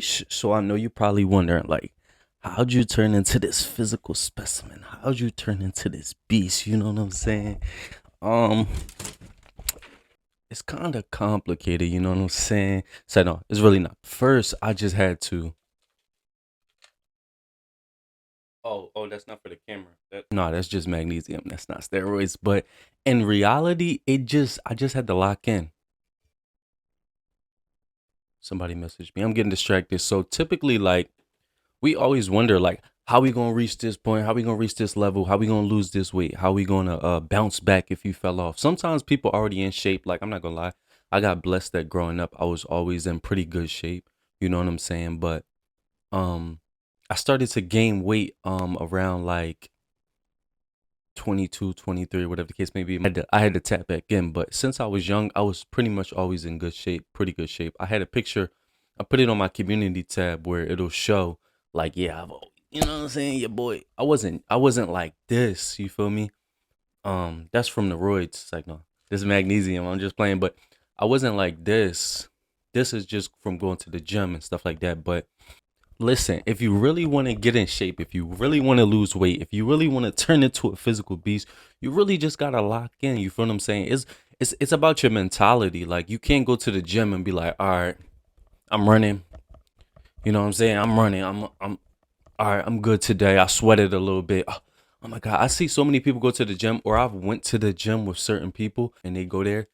Sheesh. So I know you're probably wondering, like, how'd you turn into this physical specimen? How'd you turn into this beast? You know what I'm saying? Um, it's kind of complicated. You know what I'm saying? So no, it's really not. First, I just had to. Oh, that's not for the camera. No, that's just magnesium. That's not steroids. But in reality, I just had to lock in. Somebody messaged me. I'm getting distracted. So typically, like, we always wonder, like, how we gonna reach this point? How we gonna reach this level? How we gonna lose this weight? How we gonna bounce back if you fell off? Sometimes people already in shape. Like, I'm not gonna lie, I got blessed that growing up I was always in pretty good shape. You know what I'm saying? But um, I started to gain weight around like 22, 23, whatever the case may be. I had to tap back in. But since I was young, I was pretty much always in good shape, pretty good shape. I had a picture, I put it on my community tab where it'll show like, yeah, you know what I'm saying? Your boy. I wasn't like this, you feel me? That's from the roids. It's like, no, this is magnesium. I'm just playing, but I wasn't like this. This is just from going to the gym and stuff like that. But listen, if you really want to get in shape, if you really want to lose weight, if you really want to turn into a physical beast, you really just gotta lock in. You feel what I'm saying? It's about your mentality. Like, you can't go to the gym and be like, all right, I'm running. You know what I'm saying? I'm running. I'm all right. I'm good today. I sweated a little bit. Oh my god, I see so many people go to the gym, or I've went to the gym with certain people, and they go there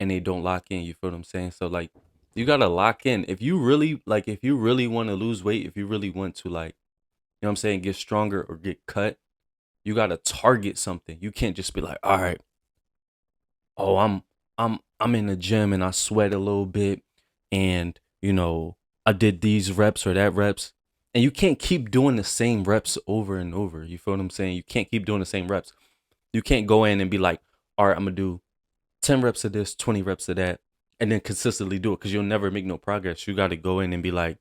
and they don't lock in. You feel what I'm saying? So like, you gotta lock in. If you really want to lose weight, if you really want to, like, you know what I'm saying, get stronger or get cut, you gotta target something. You can't just be like, all right, oh, I'm in the gym and I sweat a little bit, and I did these reps or that reps, and you can't keep doing the same reps over and over. You feel what I'm saying? You can't keep doing the same reps. You can't go in and be like, all right, I'm gonna do 10 reps of this, 20 reps of that, and then consistently do it, because you'll never make no progress. You got to go in and be like,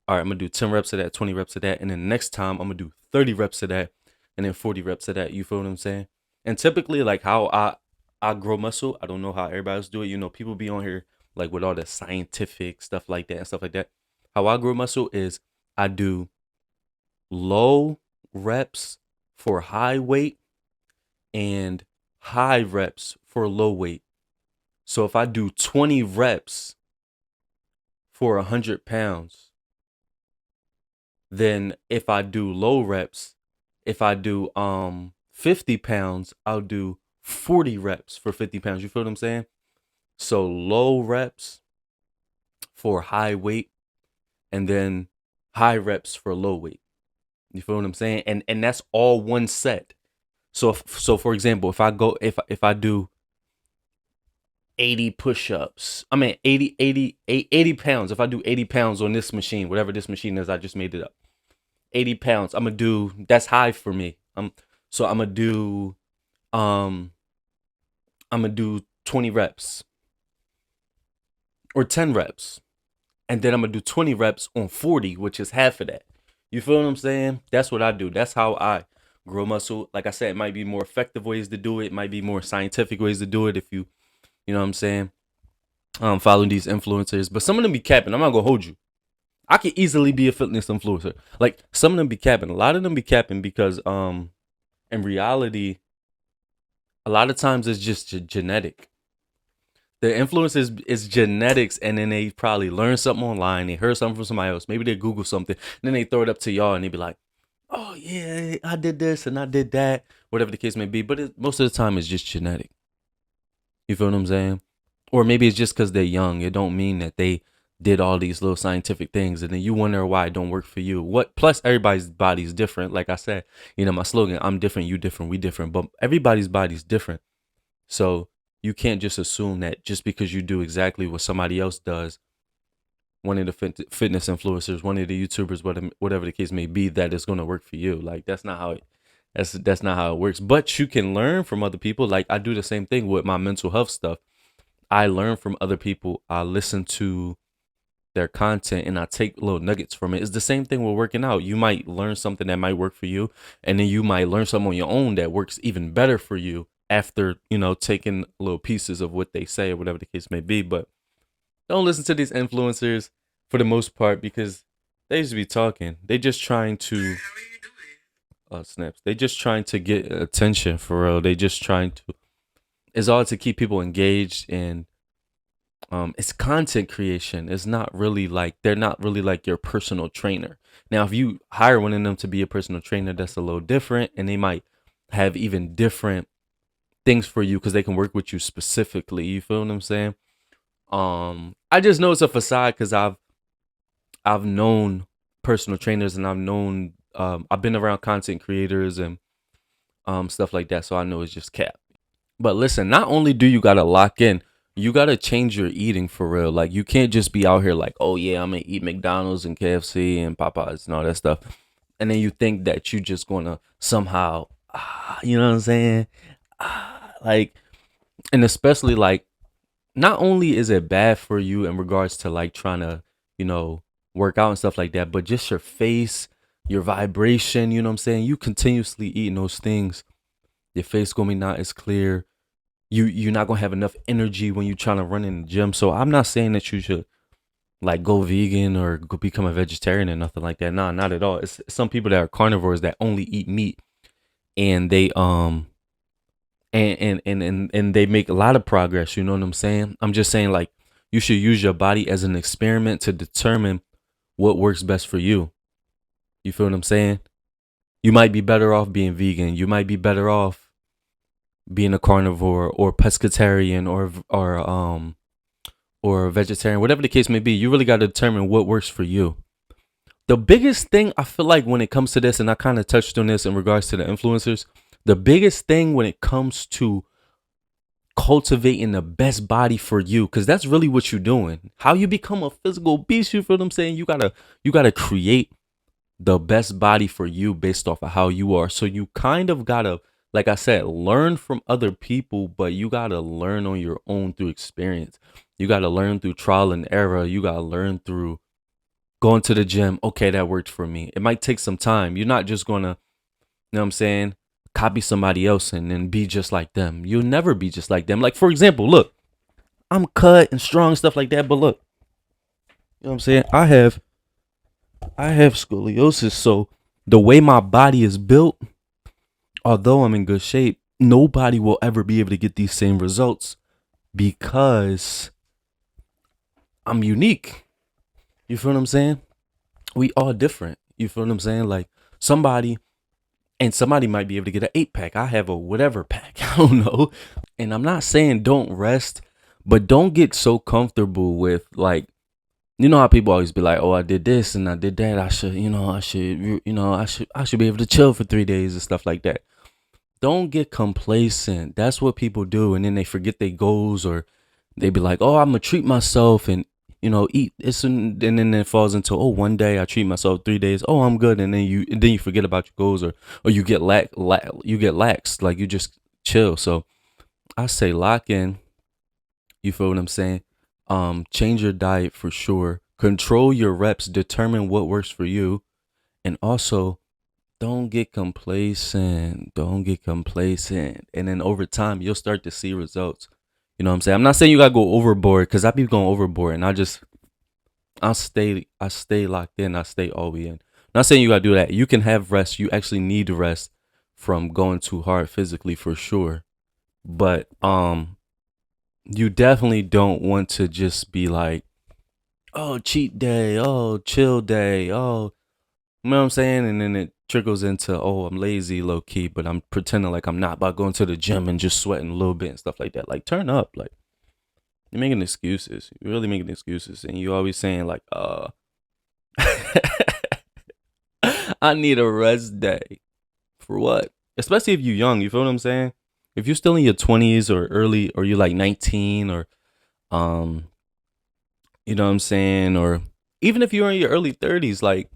all right, I'm going to do 10 reps of that, 20 reps of that. And then next time I'm going to do 30 reps of that and then 40 reps of that. You feel what I'm saying? And typically, like, how I grow muscle, I don't know how everybody else do it. People be on here like with all the scientific stuff like that and stuff like that. How I grow muscle is I do low reps for high weight and high reps for low weight. So if I do 20 reps for 100 pounds, then if I do low reps, if I do 50 pounds, I'll do 40 reps for 50 pounds. You feel what I'm saying? So low reps for high weight, and then high reps for low weight. You feel what I'm saying? And that's all one set. So for example, if I do 80 push-ups. I mean 80 pounds. If I do 80 pounds on this machine, whatever this machine is, I just made it up. 80 pounds. I'm gonna do, that's high for me. So um I'm gonna do 20 reps or 10 reps. And then I'm gonna do 20 reps on 40, which is half of that. You feel what I'm saying? That's what I do. That's how I grow muscle. Like I said, it might be more effective ways to do it. It might be more scientific ways to do it if you know what I'm saying, following these influencers. But some of them be capping. I'm not gonna hold you. I could easily be a fitness influencer. Like, some of them be capping. A lot of them be capping because in reality, a lot of times it's just genetic. The influence is genetics, and then they probably learn something online. They heard something from somebody else. Maybe they Google something, and then they throw it up to y'all, and they be like, "Oh yeah, I did this and I did that," whatever the case may be. But most of the time, it's just genetic. You feel what I'm saying? Or maybe it's just because they're young. It don't mean that they did all these little scientific things, and then you wonder why it don't work for you. What? Plus, everybody's body is different. Like I said, my slogan: "I'm different, you different, we different." But everybody's body's different, so you can't just assume that just because you do exactly what somebody else does, one of the fitness influencers, one of the YouTubers, whatever the case may be, that it's gonna work for you. Like, that's not how it. That's not how it works. But you can learn from other people. Like, I do the same thing with my mental health stuff. I learn from other people. I listen to their content and I take little nuggets from it. It's the same thing with working out. You might learn something that might work for you, and then you might learn something on your own that works even better for you after, taking little pieces of what they say or whatever the case may be. But don't listen to these influencers. for the most part, because they used to be talking. They just trying to snaps. They just trying to get attention for real. They just trying to. It's all to keep people engaged, and it's content creation. It's not really like they're not really like your personal trainer. Now, if you hire one of them to be a personal trainer, that's a little different, and they might have even different things for you because they can work with you specifically. You feel what I'm saying? I just know it's a facade because I've known personal trainers, and I've been around content creators and stuff like that, so I know it's just cap. But listen, not only do you gotta lock in, you gotta change your eating for real. Like you can't just be out here like, oh yeah, I'm gonna eat McDonald's and KFC and Popeyes and all that stuff, and then you think that you just gonna somehow, you know what I'm saying? Like, and especially like, not only is it bad for you in regards to like trying to, you know, work out and stuff like that, but just your face, your vibration, you know what I'm saying? You continuously eating those things, your face gonna be not as clear. You're not gonna have enough energy when you're trying to run in the gym. So I'm not saying that you should like go vegan or go become a vegetarian or nothing like that. Nah, not at all. It's some people that are carnivores that only eat meat, and they and they make a lot of progress. You know what I'm saying? I'm just saying like you should use your body as an experiment to determine what works best for you. You feel what I'm saying? You might be better off being vegan. You might be better off being a carnivore or pescatarian or vegetarian, whatever the case may be. You really got to determine what works for you. The biggest thing I feel like when it comes to this, and I kind of touched on this in regards to the influencers, the biggest thing when it comes to cultivating the best body for you, because that's really what you're doing. How you become a physical beast, you feel what I'm saying? You gotta create the best body for you based off of how you are. So you kind of gotta, like I said, learn from other people, but you gotta learn on your own through experience. You gotta learn through trial and error. You gotta learn through going to the gym. Okay, that worked for me. It might take some time. You're not just gonna, you know what I'm saying, copy somebody else and then be just like them. You'll never be just like them. Like, for example, look, I'm cut and strong, stuff like that, but look, you know what I'm saying? I have scoliosis, so the way my body is built, although I'm in good shape, nobody will ever be able to get these same results because I'm unique. You feel what I'm saying? We all different. You feel what I'm saying? Like somebody might be able to get an 8-pack. I have a whatever pack. I don't know. And I'm not saying don't rest, but don't get so comfortable with like, you know how people always be like, "Oh, I did this and I did that. I should be able to chill for 3 days and stuff like that." Don't get complacent. That's what people do, and then they forget their goals, or they be like, "Oh, I'm gonna treat myself and eat this," and then it falls into, "Oh, one day I treat myself, 3 days. Oh, I'm good," and then you forget about your goals, or you get you get lax, like you just chill. So I say lock in. You feel what I'm saying? Change your diet for sure. Control your reps. Determine what works for you, and also don't get complacent. Don't get complacent. And then over time, you'll start to see results. You know what I'm saying? I'm not saying you gotta go overboard because I be going overboard, and I stay locked in. I stay all the way in. Not saying you gotta do that. You can have rest. You actually need rest from going too hard physically for sure. But you definitely don't want to just be like, oh, cheat day, oh, chill day, oh, you know what I'm saying? And then it trickles into, oh, I'm lazy low key, but I'm pretending like I'm not, by going to the gym and just sweating a little bit and stuff like that. Like, turn up. Like, you're making excuses. You're really making excuses. And you always saying, like, I need a rest day. For what? Especially if you're young. You feel what I'm saying? If you're still in your 20s or early, or you're like 19, or, um, you know what I'm saying? Or even if you're in your early 30s, like,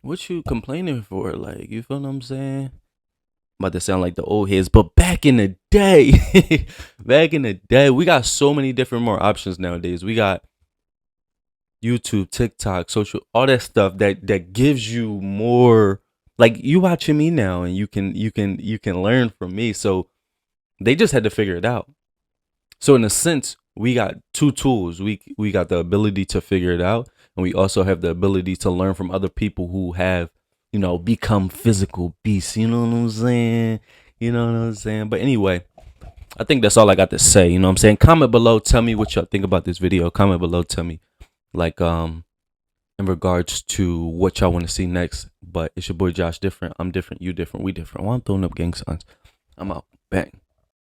what you complaining for? Like, you feel what I'm saying? I'm about to sound like the old heads, but back in the day, we got so many different more options nowadays. We got YouTube, TikTok, social, all that stuff that gives you more. Like, you watching me now, and you can learn from me. So they just had to figure it out. So in a sense, we got two tools. We got the ability to figure it out, And we also have the ability to learn from other people who have, become physical beasts. You know what I'm saying? But anyway, I think that's all I got to say. You know what I'm saying? Comment below. Tell me what y'all think about this video. Comment below. Tell me, like, in regards to what y'all want to see next. But it's your boy Josh Different. I'm different. You different. We different. Well, I'm throwing up gang signs. I'm out. Bang.